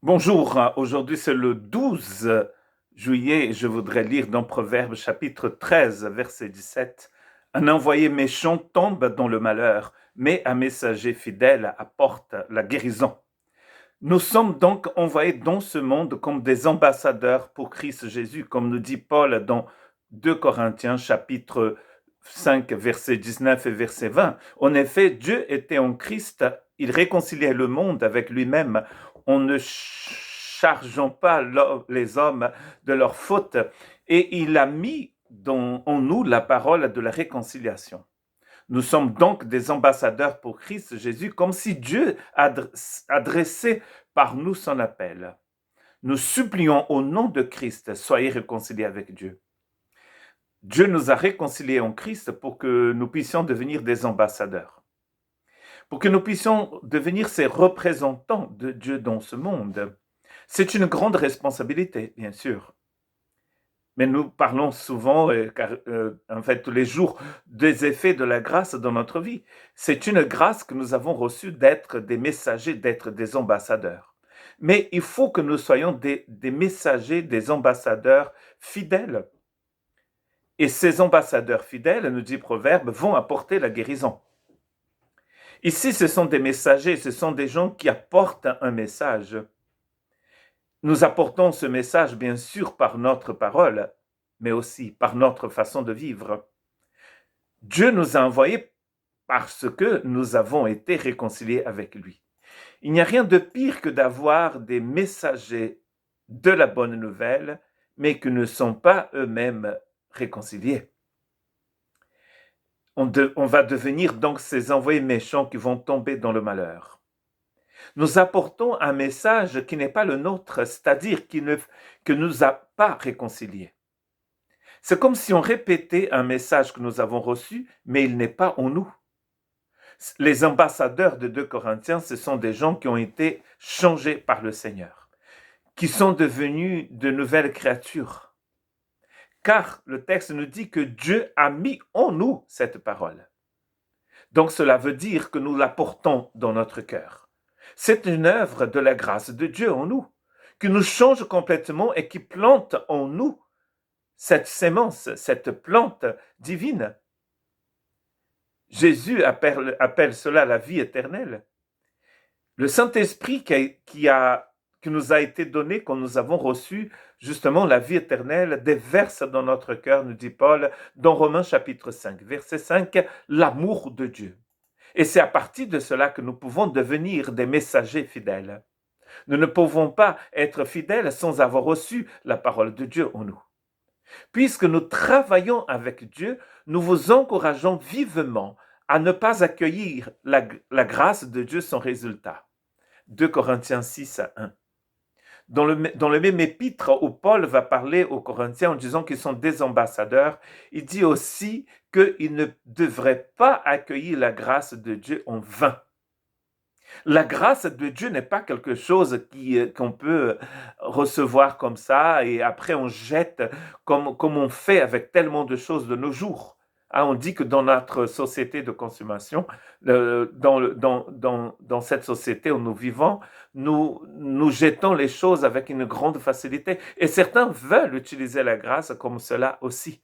Bonjour, aujourd'hui c'est le 12 juillet et je voudrais lire dans Proverbes chapitre 13, verset 17. Un envoyé méchant tombe dans le malheur, mais un messager fidèle apporte la guérison. Nous sommes donc envoyés dans ce monde comme des ambassadeurs pour Christ Jésus, comme nous dit Paul dans 2 Corinthiens chapitre 5, verset 19 et verset 20. En effet, Dieu était en Christ, il réconciliait le monde avec lui-même en ne chargeant pas les hommes de leurs fautes, et il a mis en nous la parole de la réconciliation. Nous sommes donc des ambassadeurs pour Christ Jésus, comme si Dieu adressait par nous son appel. Nous supplions au nom de Christ, soyez réconciliés avec Dieu. Dieu nous a réconciliés en Christ pour que nous puissions devenir des ambassadeurs, pour que nous puissions devenir ces représentants de Dieu dans ce monde. C'est une grande responsabilité, bien sûr. Mais nous parlons souvent, en fait tous les jours, des effets de la grâce dans notre vie. C'est une grâce que nous avons reçue d'être des messagers, d'être des ambassadeurs. Mais il faut que nous soyons des messagers, des ambassadeurs fidèles. Et ces ambassadeurs fidèles, nous dit Proverbe, vont apporter la guérison. Ici, ce sont des messagers, ce sont des gens qui apportent un message. Nous apportons ce message, bien sûr, par notre parole, mais aussi par notre façon de vivre. Dieu nous a envoyés parce que nous avons été réconciliés avec lui. Il n'y a rien de pire que d'avoir des messagers de la bonne nouvelle, mais qui ne sont pas eux-mêmes réconciliés. On va devenir donc ces envoyés méchants qui vont tomber dans le malheur. Nous apportons un message qui n'est pas le nôtre, c'est-à-dire qui ne nous a pas réconciliés. C'est comme si on répétait un message que nous avons reçu, mais il n'est pas en nous. Les ambassadeurs de 2 Corinthiens, ce sont des gens qui ont été changés par le Seigneur, qui sont devenus de nouvelles créatures. Car le texte nous dit que Dieu a mis en nous cette parole. Donc cela veut dire que nous la portons dans notre cœur. C'est une œuvre de la grâce de Dieu en nous, qui nous change complètement et qui plante en nous cette sémence, cette plante divine. Jésus appelle cela la vie éternelle. Le Saint-Esprit qui nous a été donné quand nous avons reçu justement la vie éternelle déverse dans notre cœur, nous dit Paul, dans Romains chapitre 5, verset 5, l'amour de Dieu. Et c'est à partir de cela que nous pouvons devenir des messagers fidèles. Nous ne pouvons pas être fidèles sans avoir reçu la parole de Dieu en nous. Puisque nous travaillons avec Dieu, nous vous encourageons vivement à ne pas accueillir la grâce de Dieu sans résultat. 2 Corinthiens 6 à 1. Dans le même épître où Paul va parler aux Corinthiens en disant qu'ils sont des ambassadeurs, il dit aussi qu'ils ne devraient pas accueillir la grâce de Dieu en vain. La grâce de Dieu n'est pas quelque chose qu'on peut recevoir comme ça et après on jette comme on fait avec tellement de choses de nos jours. On dit que dans notre société de consommation, dans cette société où nous vivons, nous jetons les choses avec une grande facilité. Et certains veulent utiliser la grâce comme cela aussi.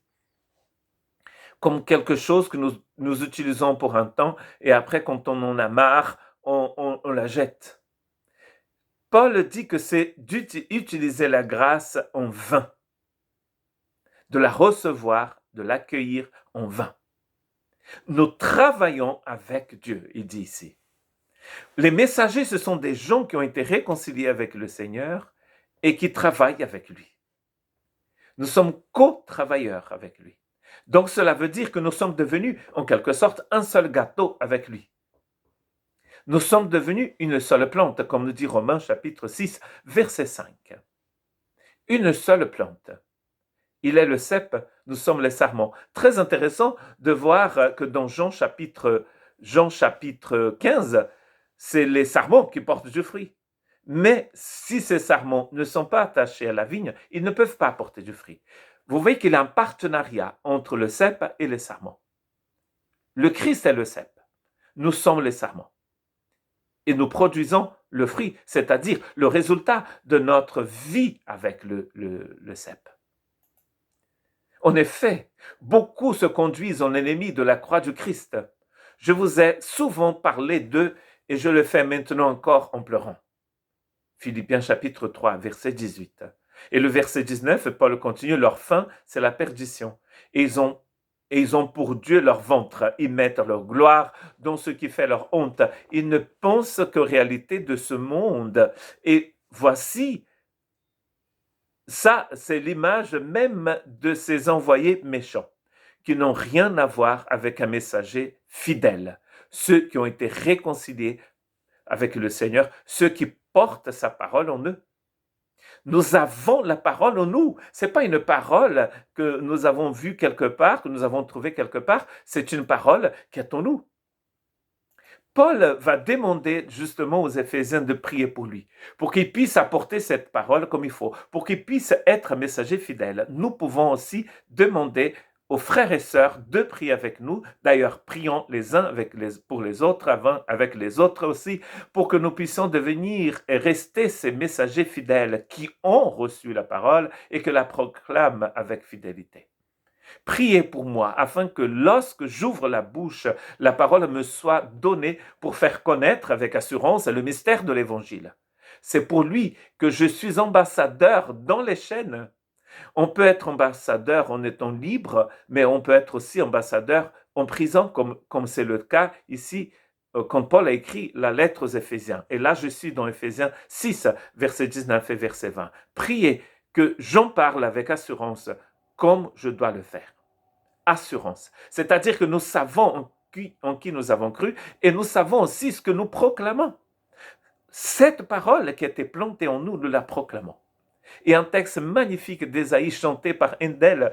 Comme quelque chose que nous utilisons pour un temps et après, quand on en a marre, on la jette. Paul dit que c'est d'utiliser la grâce en vain, de la recevoir, de l'accueillir en vain. Nous travaillons avec Dieu, il dit ici. Les messagers, ce sont des gens qui ont été réconciliés avec le Seigneur et qui travaillent avec lui. Nous sommes co-travailleurs avec lui. Donc cela veut dire que nous sommes devenus en quelque sorte un seul gâteau avec lui. Nous sommes devenus une seule plante, comme nous dit Romains chapitre 6, verset 5. Une seule plante. Il est le cep, nous sommes les sarments. Très intéressant de voir que dans Jean chapitre 15, c'est les sarments qui portent du fruit. Mais si ces sarments ne sont pas attachés à la vigne, ils ne peuvent pas porter du fruit. Vous voyez qu'il y a un partenariat entre le cep et les sarments. Le Christ est le cep. Nous sommes les sarments. et nous produisons le fruit, c'est-à-dire le résultat de notre vie avec le cep. En effet, beaucoup se conduisent en ennemis de la croix du Christ. Je vous ai souvent parlé d'eux et je le fais maintenant encore en pleurant. Philippiens chapitre 3, verset 18. Et le verset 19, Paul continue, leur fin, c'est la perdition. Et ils ont pour Dieu leur ventre. Ils mettent leur gloire dans ce qui fait leur honte. Ils ne pensent qu'aux réalités de ce monde. Et voici, ça, c'est l'image même de ces envoyés méchants, qui n'ont rien à voir avec un messager fidèle. Ceux qui ont été réconciliés avec le Seigneur, ceux qui portent sa parole en eux. Nous avons la parole en nous. Ce n'est pas une parole que nous avons vue quelque part, que nous avons trouvée quelque part. C'est une parole qui est en nous. Paul va demander justement aux Éphésiens de prier pour lui, pour qu'ils puissent apporter cette parole comme il faut, pour qu'ils puissent être un messager fidèle. Nous pouvons aussi demander aux frères et sœurs de prier avec nous. D'ailleurs, prions les uns pour les autres, avec les autres aussi, pour que nous puissions devenir et rester ces messagers fidèles qui ont reçu la parole et que la proclament avec fidélité. Priez pour moi afin que lorsque j'ouvre la bouche, la parole me soit donnée pour faire connaître avec assurance le mystère de l'Évangile. C'est pour lui que je suis ambassadeur dans les chaînes. On peut être ambassadeur en étant libre, mais on peut être aussi ambassadeur en prison, comme c'est le cas ici, quand Paul a écrit la lettre aux Éphésiens. Et là, je suis dans Éphésiens 6, verset 19 et verset 20. Priez que j'en parle avec assurance, comme je dois le faire. Assurance. C'est-à-dire que nous savons en qui nous avons cru et nous savons aussi ce que nous proclamons. Cette parole qui a été plantée en nous, nous la proclamons. Et un texte magnifique d'Ésaïe chanté par Handel,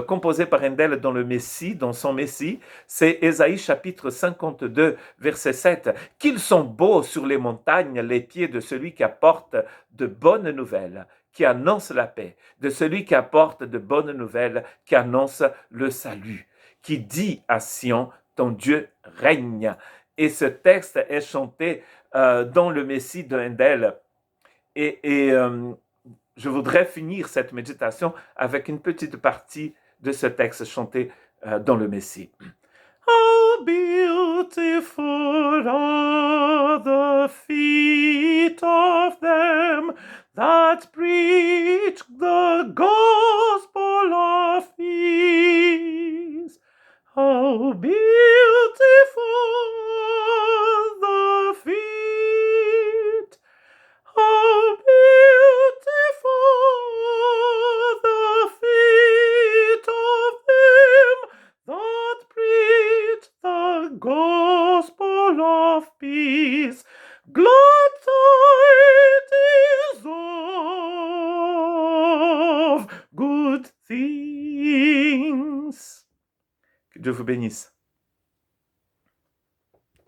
composé par Handel dans le Messie, dans son Messie, c'est Ésaïe chapitre 52, verset 7. Qu'ils sont beaux sur les montagnes les pieds de celui qui apporte de bonnes nouvelles, qui annonce la paix, de celui qui apporte de bonnes nouvelles, qui annonce le salut, qui dit à Sion, ton Dieu règne. Et ce texte est chanté dans le Messie de Handel. Et je voudrais finir cette méditation avec une petite partie de ce texte chanté dans le Messie. How beautiful are the feet of them that preach the gospel of peace. How beautiful the feet. How beautiful the feet of them that preach the gospel of peace. Glad tidings of good things. Que Dieu vous bénisse.